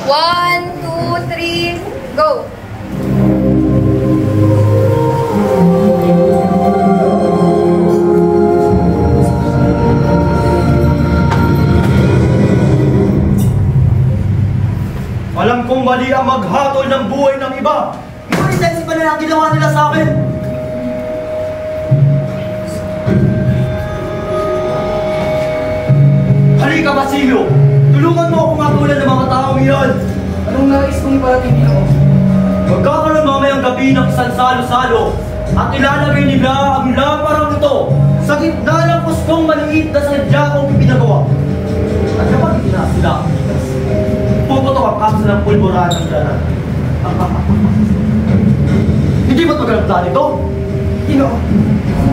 1, 2, 3, go! Alam kong mali ang maghatol ng buhay ng iba. Ngunit dahil sa pananang ginawa nila sa akin. Halika, Basilio! Tulungan mo akong matulad ng mga taong iyan! Anong nais kong iparating mo? Magkakaroon mamayang gabi ng isang salo-salo at ilalagay nila ang lamparang ito sa gitna ng puskong maliit na sadya kong ipinagawa. At kapag itinasa sila, puputok ang kapsa ng pulburahan ng darat. Hindi ba't magalang plan ito? Ino,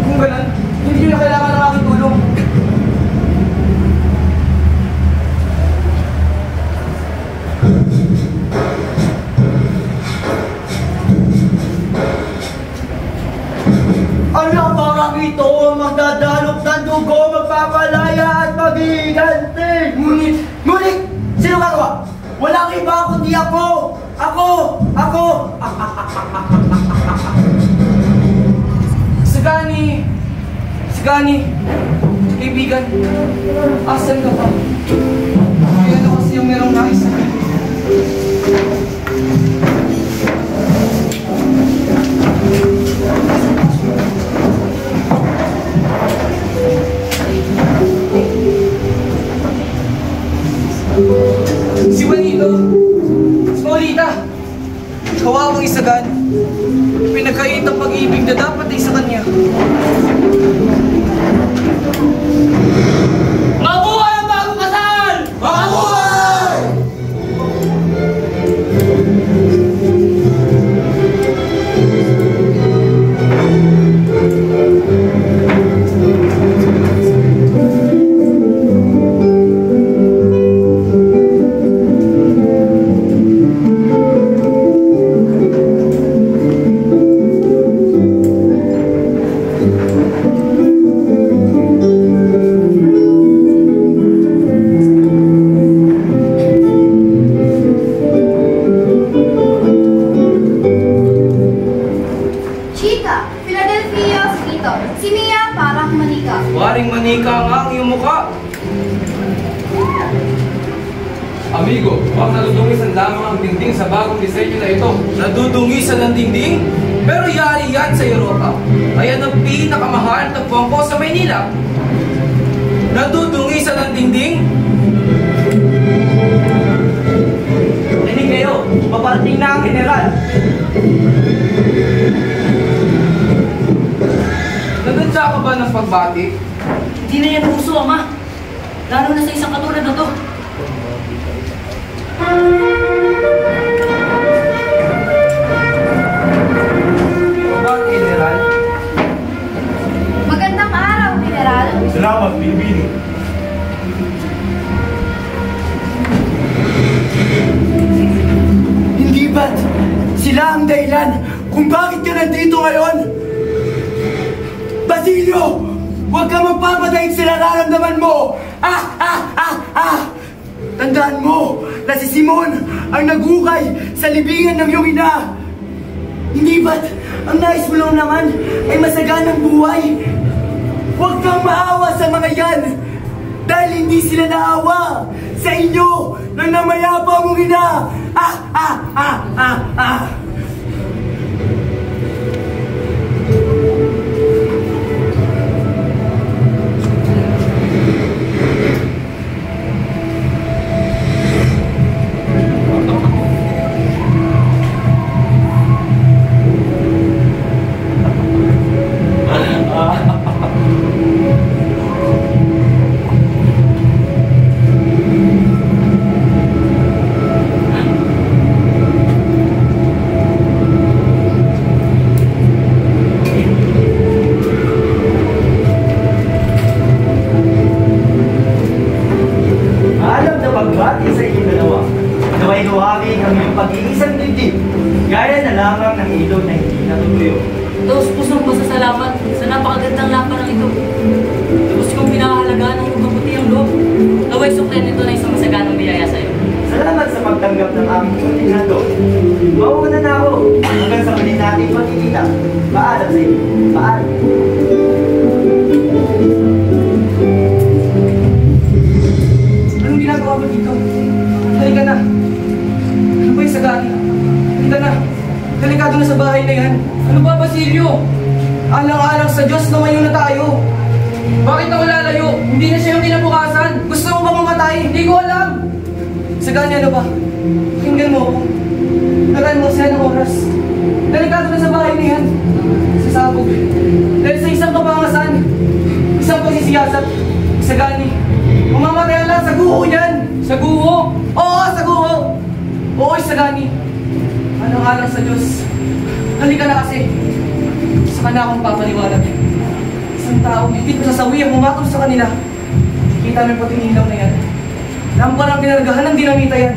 kung ganun, hindi nyo na kailangan ng aking tulong. Ang lamparang ito ang magdadalok ng dugo, magpapalaya at mabiganti. Ngunit, sino gagawa? Walang iba kundi ako! Ako! Sagani, kaibigan, asan ka pa? Kaya ano kasi yung merong nais sa akin? Si Juanito, si Paulita, kawawang isagan, pinagkait ang pag-ibig na dapat ay sa kanya. Mabuhay ang bagong kasal! Mabuhay! Amigo, huwag nadudungisan lamang ang dingding sa bagong disenyo na ito. Nadudungisan ang dingding? Pero yari yan sa Europa. Kaya ang pinakamahal na tagpuan ko sa Maynila. Nadudungisan ang dingding? Rinig kayo, paparating na ang general. Nagandya ka ba ng pagbati? Hindi na yan uso, Ama. Lalo na sa isang katulad na to. Ba, General? Magandang araw, General. Salamat, Pilipino. Hindi ba't sila ang dahilan kung bakit ka nandito ngayon? Basilio! Huwag ka magpapadaig sa nararamdaman mo! Tandaan mo na si Simon ang nagukay sa libingan ng iyong ina. Hindi ba't ang nais mo lang naman ay masaganang buhay? Huwag kang maawa sa mga yan dahil hindi sila naawa sa inyo ng namayapa mong ina. Taos-pusong pasasalamat sa napakagandang lamparang ito. Tapos kong pinakahalagaan ng mabuti ang loob. Naway suklen nito na isang masaganang biyaya sa'yo. Salamat sa pagtanggap ng aming kontinado. Mauuna na ako. Hanggang sa muli nating magkikita. Paalam sa inyo. Paalam. Anong ginagawa mo dito? Halika na. Ano ba yung sagani? Halika na. Delikado na sa bahay na yan. Ano ba, Basilio? Alang-alang sa Diyos, lumayo na tayo. Bakit ako lalayo? Hindi na siya yung kinabukasan. Gusto mo ba mamatay? Hindi ko alam. Sagani, ano ba? Pakinggan mo ako. Tagal mo siya ng oras. Delikado na sa bahay na yan. Sasabog. Dahil sa isang kapangasan, isang pagsisiyasat, Sagani, mamamatay lang sa guho yan. Sa guho? Oo, sa guho. Oo, Sagani. Alang-alang sa Diyos. Halika na kasi. Saka na akong papaliwanag. Isang tao, hindi ko sasawi ang umatol sa kanila. Kita mo yung puting ilaw na yan. Lamparang pinaragahan ng dinamita yan.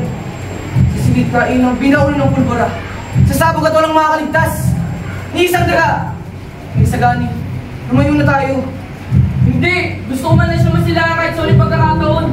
Sisilitkain ng binaul ng pulbura. Sasabog at walang makakaligtas. Ni isang daga. Ni Sagani, lumayo na tayo. Hindi! Gusto ko man na siya masila kahit sa ulit pagkakataon.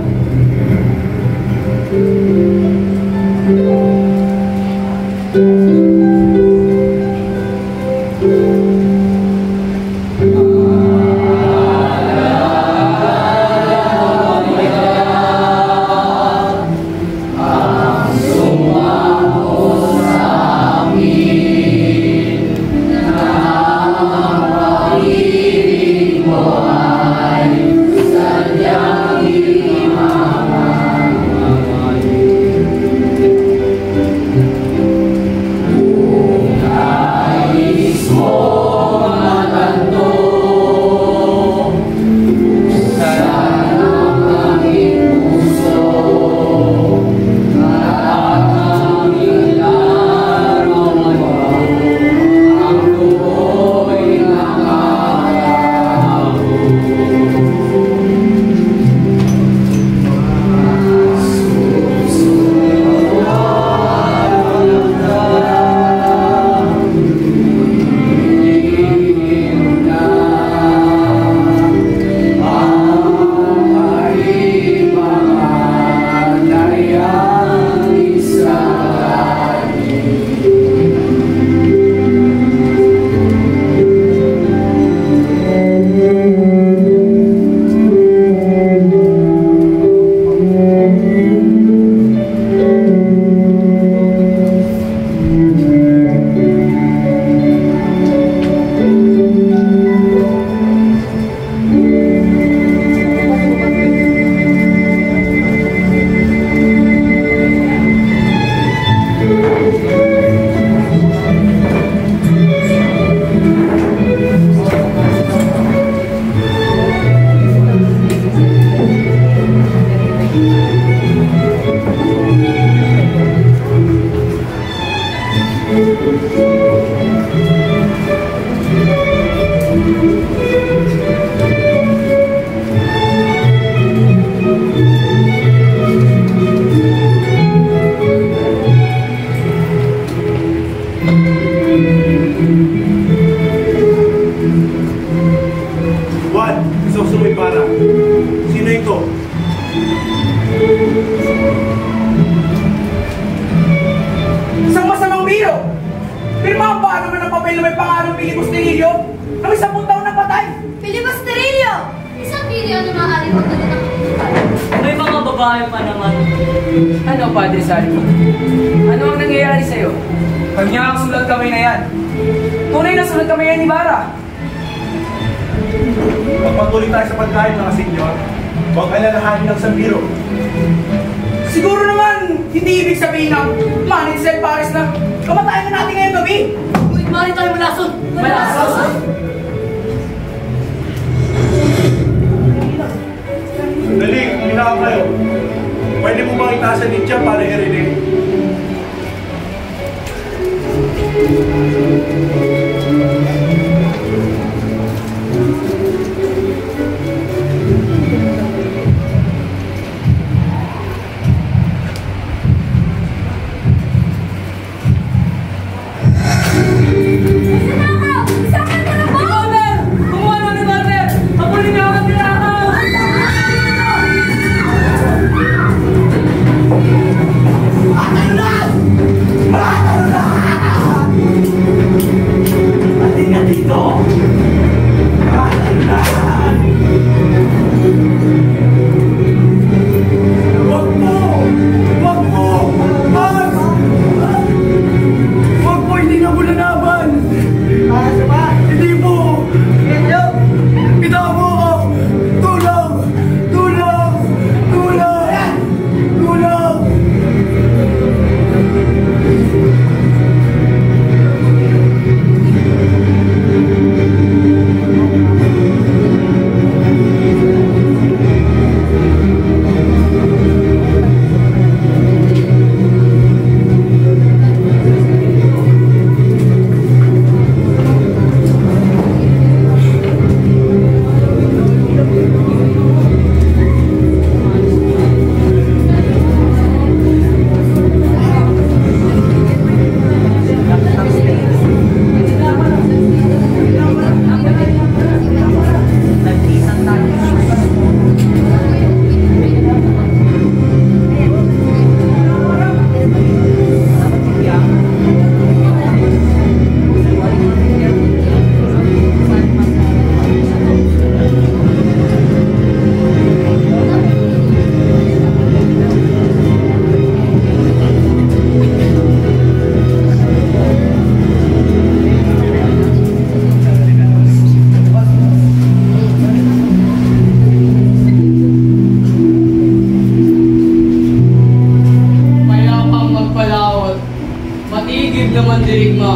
daigdig na mandirigma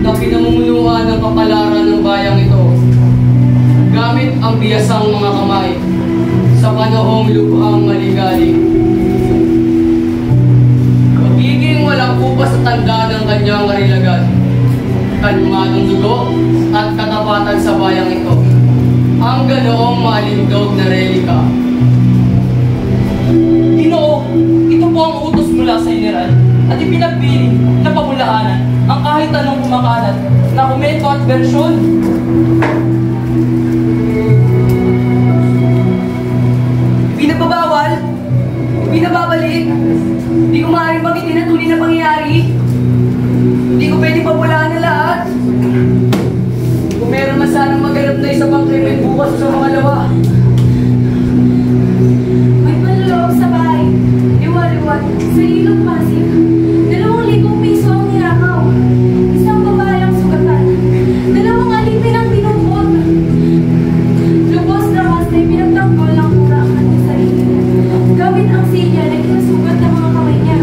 na pinamumunuan ng kapalaran ng bayang ito gamit ang biyasang mga kamay sa panahong lubhang maligalig. Magiging walang kupas sa tanda ng kanyang karilagan, kalmanong dugo at katapatan sa bayang ito, ang ganoong maalindog na relika. Ginoo, ito po ang utos mula sa General at ipinagpili na pamulaanan ang kahit anong kumakalat na komento at bersyon. Pinababawal, pinababalik, hindi ko maaaring banggitin ang tunay na pangyayari. Hindi ko pwedeng papulaan na lahat. Kung meron man sanang maganap na isa pang krimen bukas sa mga lawa. May panloob sa bahay. Liwa-liwat sa ilog Pasig. 2,000 piso ang nirakaw. Isang babae ang sugatan. 2 alipin ang tinupot. Lubos na kasi pinagtanggol ng kura ang kanyang sarili. Gamit ang silya na kinasugat ng mga kamay niya.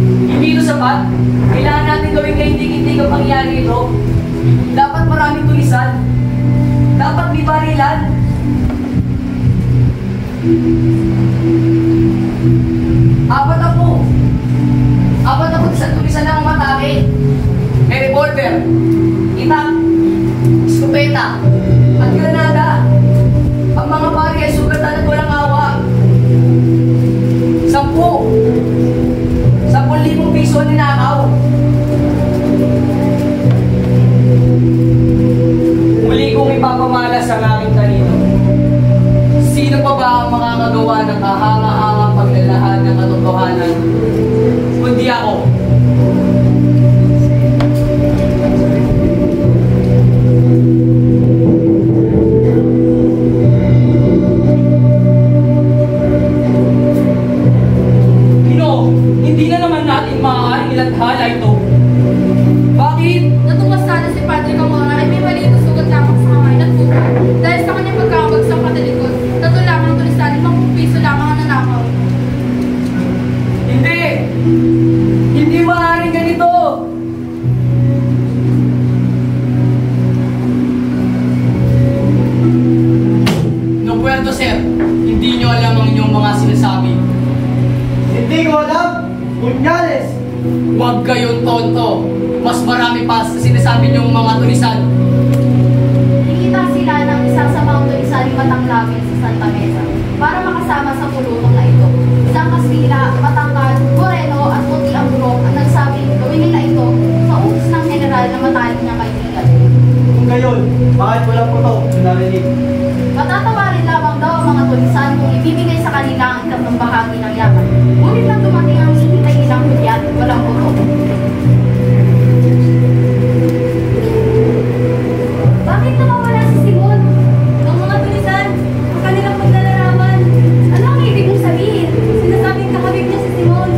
Hindi ito sapat. Kailangan natin gawin kaindig-indig ang pangyayari ito. Dapat maraming tulisan. Dapat may barilan. Apat ako sa tulisan ng matake. May revolver, itak, iskopeta, at granada. Ang mga pari ay sugatan at walang awa. 10,000 piso ninakaw. Muli kong ipapamalas ang aking talino. Sino pa ba ang makakagawa ng kahanga-hangang paglalahad ng katotohanan? Kundi ako. Hindi na naman natin maaaring ilathala ito. Bakit? Natukas sana si Padre Camora ay may maliit na sugat lamang sa kamay at buko. Dahil sa kanyang pagkakabagsak katalikod, tatlo lamang tulisanin 10 piso lamang ang nanakaw. Hindi! Hindi maaaring ganito! No puerto, sir. Hindi nyo alam ang inyong mga sinasabi. Hindi ko alam! Punyales! Huwag kayong tonto. Mas marami pa sa sinasabi niyong mga tulisan. Nakita sila ng isa sa mga tulisaning matanglamin sa Santa Mesa para makasama sa pulutong na ito. Isang kaswila, matangkad, moreno at puti ang burong ang nagsabing gawin nila ito sa utos ng general na matalik niyang kaibigan. Kung gayon, bakit walang putok na narinig? Matatawarin lamang daw ang mga tulisan kung ibibigay sa kanila ang ikatlong bahagi ng yaman. Ngunit lang dumating ang hinihintay nilang hulyat, walang putok. Bakit nawawala si Simon? Ang mga tulisan, ang kanilang paglalarawan. Ano ang ibig mong sabihin? Sinasabing kakabig niya si Simon.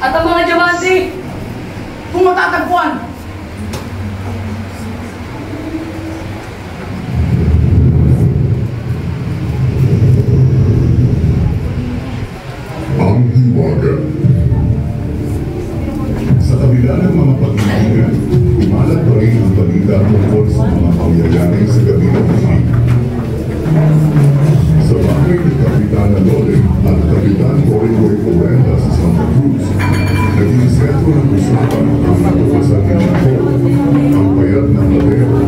at ang mga diamante kung matatagpuan. Ang hiwaga. Sa kabila ng mga pag-iingan, kumalat pa rin ang balita tungkol sa mga pangyayari sa gabi ng huli. Sa bahay ni Kapitana Lole at Kapitan Coricoy Correnda sa Santa Cruz, naging sentro ng usapan ang natuklasan ni Chico, ang payat ng ladero,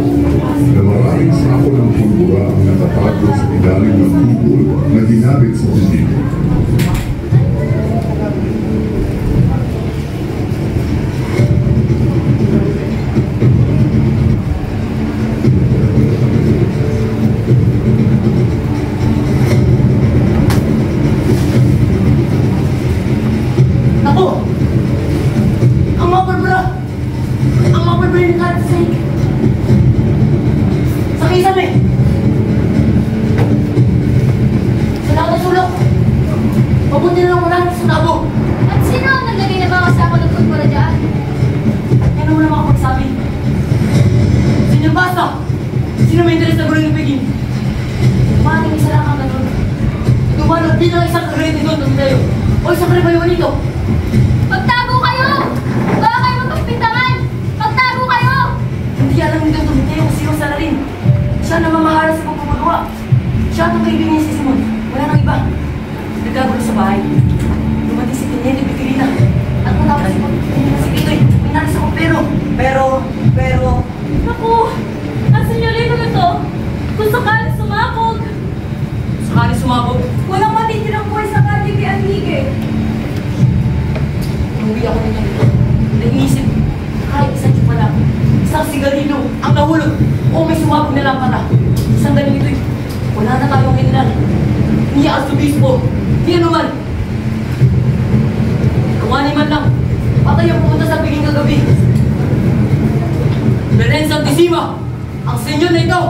na maraming sako ng pulbura ang nakatago sa ilalim ng tubol na ginamit sa tubig. Sino may interes na gulo ng Peggy? Maraming isa lang ang ganun. Dumanod din ang isang karete doon ng tayo. O isang karibayawan nito. Magtago kayo! Baka kayo magpagpintangan! Magtago kayo! Hindi alam nito tumitayo kung sino sa rin. Siya na mamahala sa pagpapagawa. Siya at ang kaibigan niya si Simon. Wala nang iba. Nagkagulo sa bahay. Dumating si Teniente Pecorina. At matapos si Pitoy. Minalis ako pero... Naku! Ang senyorito nito, kung sakali sumabog. Sakali sumabog. Walang matitirang buhay sa kanya kay Enrique. Umuwi ako nito dito. Nag-iisip, kahit isang tsupa lang, isang sigarilyo ang nahulog o may sumabog na lampara. Isang galing ito'y, wala na tayong general. Hindi asobispo, hindi anuman. Kawani man lang, patay ang pumunta sa piging kagabi. Belen Santissima, ang senyor na ito.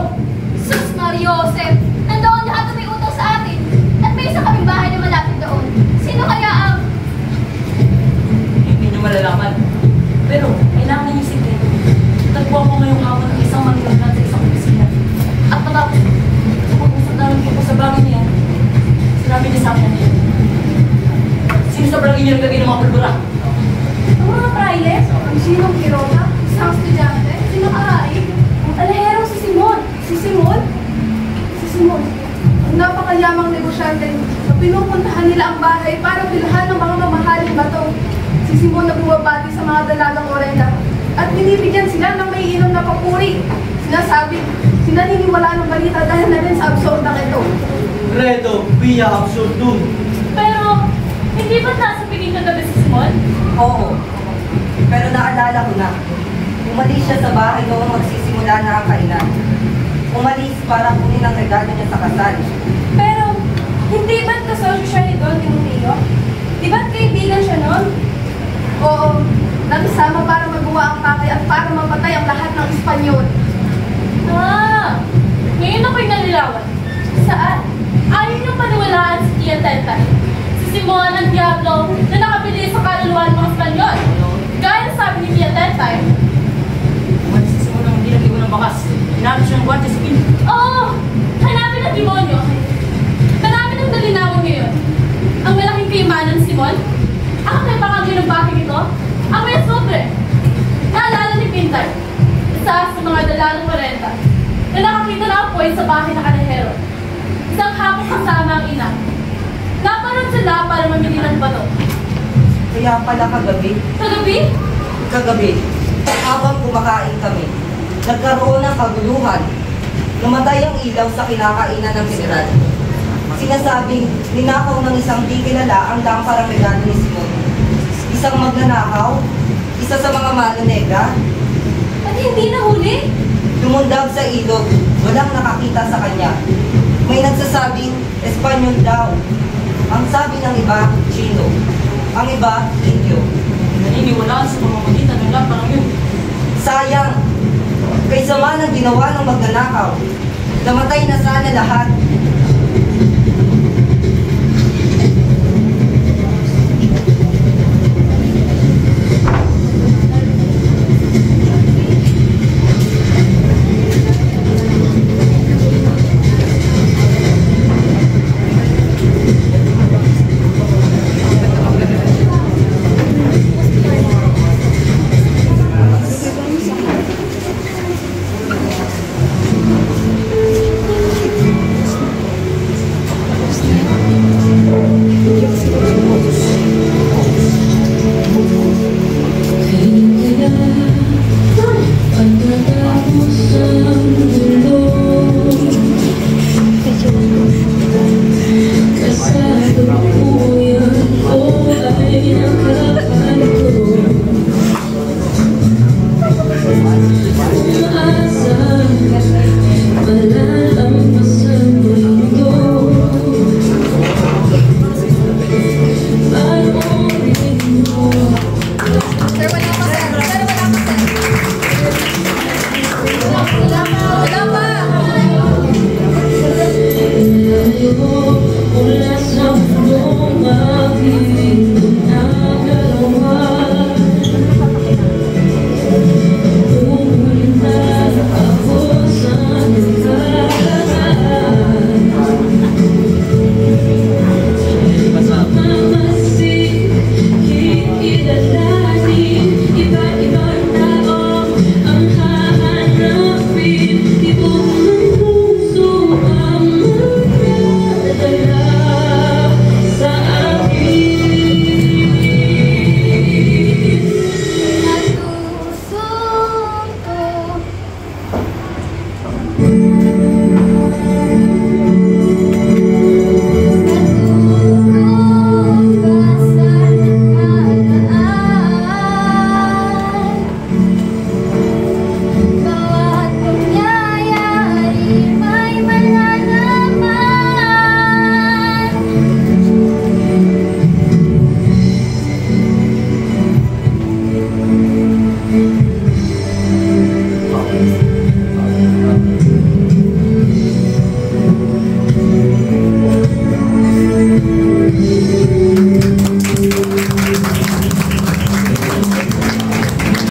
Sus Mario Joseph, nandoon lahat na may utang sa atin. At may isa kaming bahay na malapit doon. Sino kaya ang... Hindi niyo malalaman. Pero, kailangan niyo sikreto. Tagpuan ko ngayong hapon ng isang mangyayari sa isang opisina. At matapos, kapag-usap namin ko sa bagay niya, sinabi niya sa akin niya. Sino sa bagay niya naglagay ng mga pulbura? Ang mga praile? Ang sinong kirota? Isang estudyante? Sino kahain? Ang alahero si Simon. Si Simon? Si Simon. Ang napakayamang negosyante na pinupuntahan nila ang bahay para bilhan ng mga mamahaling bato. Si Simon na bumabati sa mga dalagang orenda at binibigyan sila ng may inom na papuri. Sinasabi, sinaniniwala ng balita dahil na rin sa absurdang ito. Reto, via absurdum. Pero, hindi ba nasa piging kagabi si Simon? Oo. Pero naalala ko na. Umalis siya sa bahay noong magsisimula na ang kainan. Umalis para kunin ang regalo niya sa kasal. Pero, hindi ba't kasosyo siya ni Don Timoteo? Di ba't kaibigan siya nun? Oo, nagsama para magawa ang pakay at para mapatay ang lahat ng Espanyol. Ah, ngayon ako'y nalilawan. Saan? Ayaw niyong paniwalaan si Tia Tentay. Si Simon ang Diablo na nakabili sa kaluluwa ng mga Espanyol. Gaya na sabi ni Tia Tentay. Umalis si Simon ang hindi nag-iwan ng bakas. Hinapit siya ng gwardya sa pili. Oo, hanapin ang demonyo. Marami ng dalinawan ngayon. Ang malaking kayamanan ni Simon, ang may pangagyo ng bahay nito, ang may sobre. Naalala ni Pintay, isa sa mga dalalang 40, na nakakita na apoy sa bahay na kanahero. Isang hapon kasama ang ina. Naparoon sila para mamili ng bato. Kaya pala kagabi, Kagabi? habang kumakain kami, nagkaroon ng kaguluhan. Namatay ang ilaw sa kinakainan ng general. Sinasabing, ninakaw ng isang di kilala ang lamparang regalo ni Simon. Isang magnanakaw, isa sa mga mano negra, At hindi nahuli? lumundag sa ilog, walang nakakita sa kanya. May nagsasabing, Espanyol daw. Ang sabi ng iba, Chino. Ang iba, Indio. Naniniwalaan sa pamamagitan ng lamparang yun. Sayang, kaysa man ang ginawa ng magnanakaw, namatay na sana lahat. ko.